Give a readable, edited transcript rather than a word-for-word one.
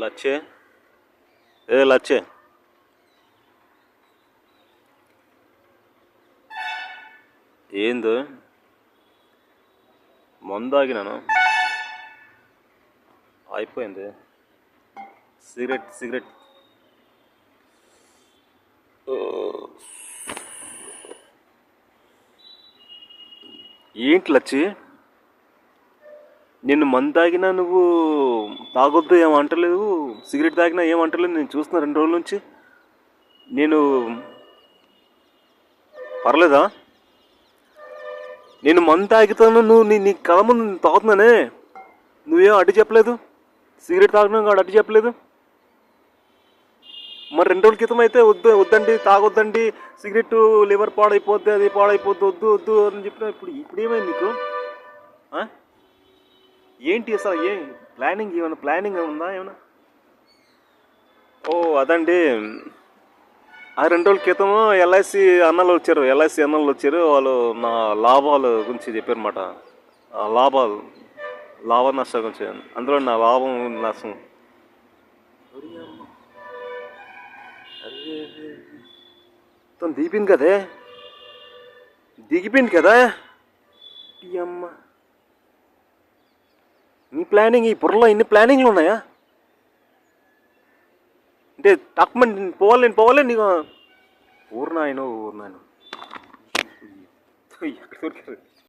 లచ్చే లచ్చే ఏందో మందాగినాను అయిపోయింది. సిగరెట్ ఏంటి లచ్చి, నిన్ను మందు తాగినా నువ్వు తాగొద్దు ఏమంటలేదు, సిగరెట్ తాగినా ఏమంటలేదు. నేను చూస్తున్నా 2 రోజుల నుంచి. నేను పర్లేదా? నేను మందు తాగుతాను, నువ్వు నీ కళ ముందు తాగుతున్నానే, నువ్వేం అడ్డు చెప్పలేదు. సిగరెట్ తాగినా కాదు అడ్డు చెప్పలేదు. మరి 2 రోజుల క్రితం అయితే వద్దండి తాగొద్దండి, సిగరెట్ లివర్ పాడైపోద్ది, అది పాడైపోద్ది, వద్దు అని చెప్పిన. ఇప్పుడు ఏమైంది నీకు? ఏంటి అసలు ఏం ప్లానింగ్ ఉందా ఏమైనా? ఓ అదండి, ఆ 2 రోజుల క్రితం ఎల్ఐసి అన్నలు వచ్చారు. వాళ్ళు నా లాభాల గురించి చెప్పారు అన్నమాట. లాభ నష్టాల గురించి. అందులో నా లాభం నష్టం తను దిగిపోయింది కదా అమ్మ. నీ ప్లానింగ్, ఈ బుర్రలో ఇన్ని ప్లానింగ్లు ఉన్నాయా? అంటే తక్కువ పోవాలి నీకు. ఊరు నాయన ఎక్కడ దొరికారు?